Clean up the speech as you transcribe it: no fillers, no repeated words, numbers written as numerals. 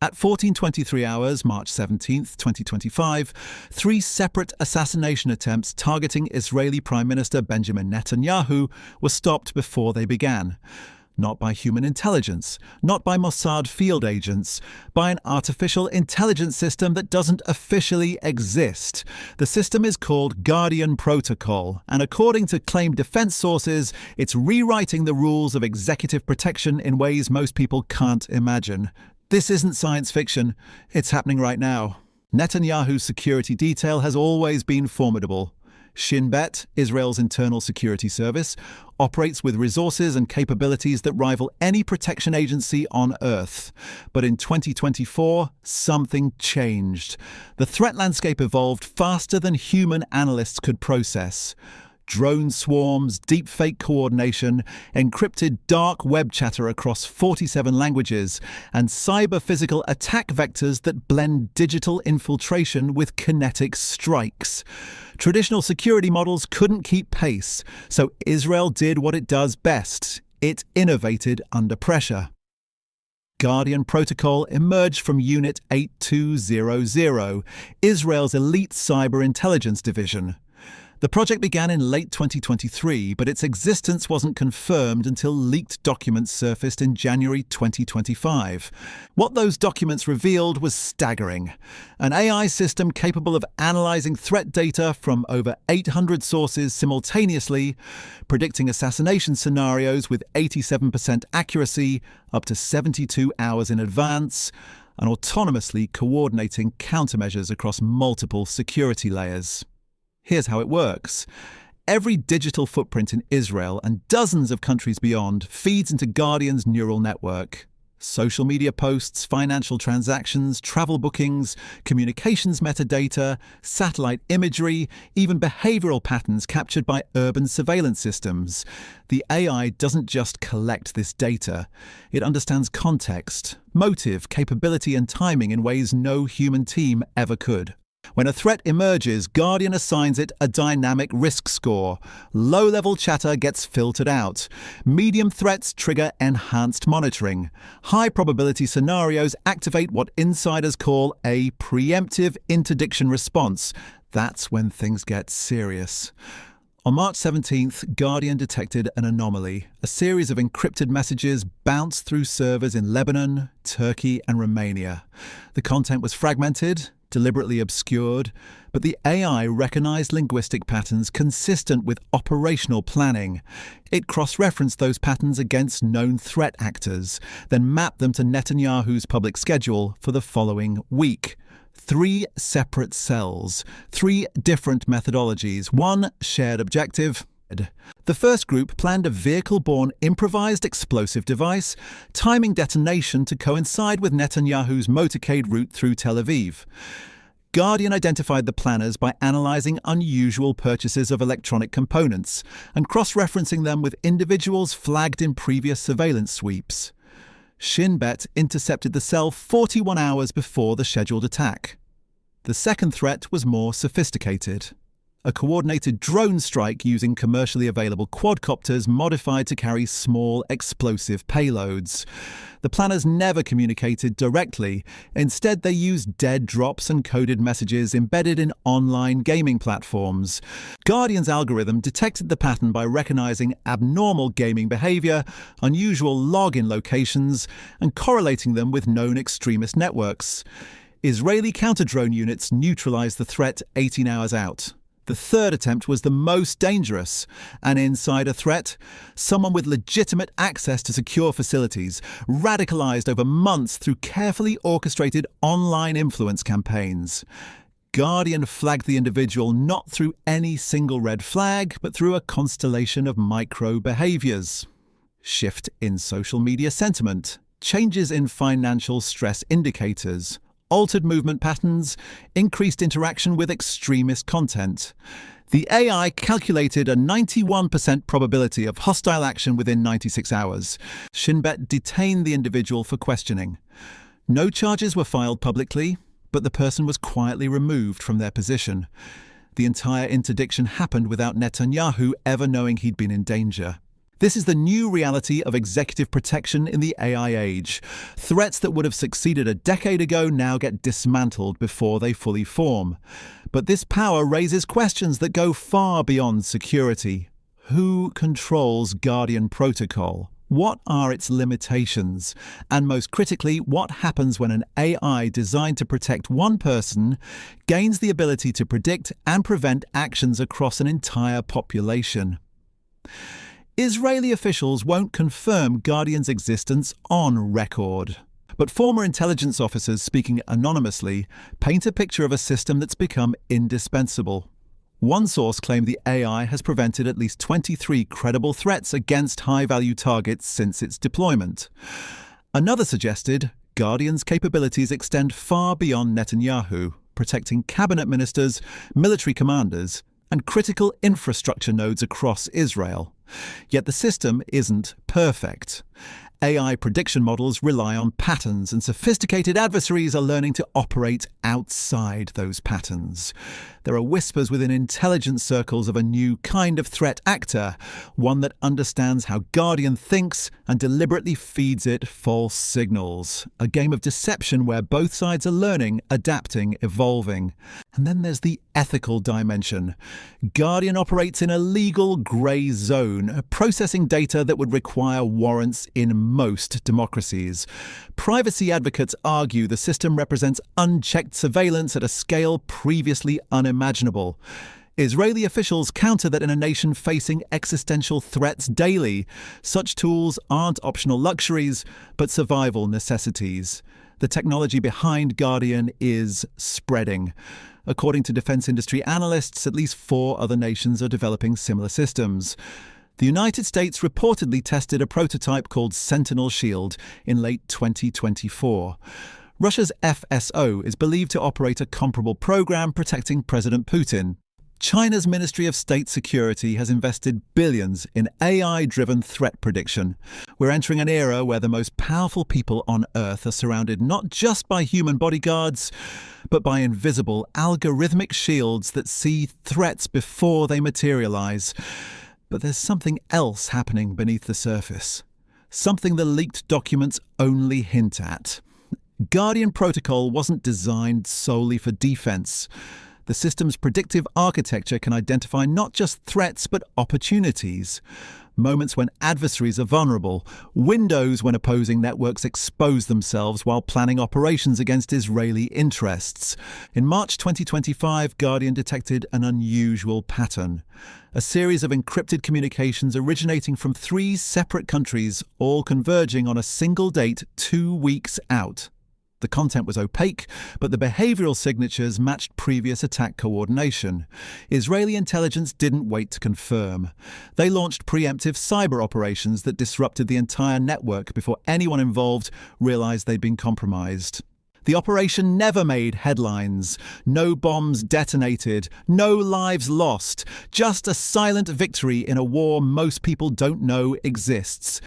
At 14:23 hours, March 17, 2025, three separate assassination attempts targeting Israeli Prime Minister Benjamin Netanyahu were stopped before they began. Not by human intelligence, not by Mossad field agents, by an artificial intelligence system that doesn't officially exist. The system is called Guardian Protocol, and according to claimed defense sources, it's rewriting the rules of executive protection in ways most people can't imagine. This isn't science fiction, it's happening right now. Netanyahu's security detail has always been formidable. Shin Bet, Israel's internal security service, operates with resources and capabilities that rival any protection agency on Earth. But in 2024, something changed. The threat landscape evolved faster than human analysts could process. Drone swarms, deepfake coordination, encrypted dark web chatter across 47 languages, and cyber-physical attack vectors that blend digital infiltration with kinetic strikes. Traditional security models couldn't keep pace, so Israel did what it does best. It innovated under pressure. Guardian Protocol emerged from Unit 8200, Israel's elite cyber intelligence division. The project began in late 2023, but its existence wasn't confirmed until leaked documents surfaced in January 2025. What those documents revealed was staggering. An AI system capable of analyzing threat data from over 800 sources simultaneously, predicting assassination scenarios with 87% accuracy, up to 72 hours in advance, and autonomously coordinating countermeasures across multiple security layers. Here's how it works. Every digital footprint in Israel and dozens of countries beyond feeds into Guardian's neural network. Social media posts, financial transactions, travel bookings, communications metadata, satellite imagery, even behavioral patterns captured by urban surveillance systems. The AI doesn't just collect this data. It understands context, motive, capability, and timing in ways no human team ever could. When a threat emerges, Guardian assigns it a dynamic risk score. Low-level chatter gets filtered out. Medium threats trigger enhanced monitoring. High-probability scenarios activate what insiders call a preemptive interdiction response. That's when things get serious. On March 17th, Guardian detected an anomaly. A series of encrypted messages bounced through servers in Lebanon, Turkey, and Romania. The content was fragmented, deliberately obscured, but the AI recognized linguistic patterns consistent with operational planning. It cross-referenced those patterns against known threat actors, then mapped them to Netanyahu's public schedule for the following week. 3 separate cells, 3 different methodologies, 1 shared objective. The first group planned a vehicle-borne improvised explosive device, timing detonation to coincide with Netanyahu's motorcade route through Tel Aviv. Guardian identified the planners by analyzing unusual purchases of electronic components and cross-referencing them with individuals flagged in previous surveillance sweeps. Shin Bet intercepted the cell 41 hours before the scheduled attack. The second threat was more sophisticated. A coordinated drone strike using commercially available quadcopters modified to carry small explosive payloads. The planners never communicated directly. Instead, they used dead drops and coded messages embedded in online gaming platforms. Guardian's algorithm detected the pattern by recognizing abnormal gaming behavior, unusual login locations, and correlating them with known extremist networks. Israeli counter-drone units neutralized the threat 18 hours out. The third attempt was the most dangerous. An insider threat, someone with legitimate access to secure facilities, radicalized over months through carefully orchestrated online influence campaigns. Guardian flagged the individual not through any single red flag, but through a constellation of micro-behaviors. Shift in social media sentiment, changes in financial stress indicators, altered movement patterns, increased interaction with extremist content. The AI calculated a 91% probability of hostile action within 96 hours. Shin Bet detained the individual for questioning. No charges were filed publicly, but the person was quietly removed from their position. The entire interdiction happened without Netanyahu ever knowing he'd been in danger. This is the new reality of executive protection in the AI age. Threats that would have succeeded a decade ago now get dismantled before they fully form. But this power raises questions that go far beyond security. Who controls Guardian Protocol? What are its limitations? And most critically, what happens when an AI designed to protect one person gains the ability to predict and prevent actions across an entire population? Israeli officials won't confirm Guardian's existence on record. But former intelligence officers speaking anonymously paint a picture of a system that's become indispensable. One source claimed the AI has prevented at least 23 credible threats against high-value targets since its deployment. Another suggested Guardian's capabilities extend far beyond Netanyahu, protecting cabinet ministers, military commanders, and critical infrastructure nodes across Israel. Yet the system isn't perfect. AI prediction models rely on patterns, and sophisticated adversaries are learning to operate outside those patterns. There are whispers within intelligence circles of a new kind of threat actor, one that understands how Guardian thinks and deliberately feeds it false signals. A game of deception where both sides are learning, adapting, evolving. And then there's the ethical dimension. Guardian operates in a legal grey zone, processing data that would require warrants in most democracies. Privacy advocates argue the system represents unchecked surveillance at a scale previously unimaginable. Israeli officials counter that in a nation facing existential threats daily, such tools aren't optional luxuries, but survival necessities. The technology behind Guardian is spreading. According to defense industry analysts, at least 4 other nations are developing similar systems. The United States reportedly tested a prototype called Sentinel Shield in late 2024. Russia's FSO is believed to operate a comparable program protecting President Putin. China's Ministry of State Security has invested billions in AI-driven threat prediction. We're entering an era where the most powerful people on Earth are surrounded not just by human bodyguards, but by invisible, algorithmic shields that see threats before they materialize. But there's something else happening beneath the surface. Something the leaked documents only hint at. Guardian Protocol wasn't designed solely for defense. The system's predictive architecture can identify not just threats but opportunities. Moments when adversaries are vulnerable, windows when opposing networks expose themselves while planning operations against Israeli interests. In March 2025, Guardian detected an unusual pattern. A series of encrypted communications originating from 3 separate countries, all converging on a single date 2 weeks out. The content was opaque, but the behavioral signatures matched previous attack coordination. Israeli intelligence didn't wait to confirm. They launched preemptive cyber operations that disrupted the entire network before anyone involved realized they'd been compromised. The operation never made headlines. No bombs detonated, no lives lost, just a silent victory in a war most people don't know exists.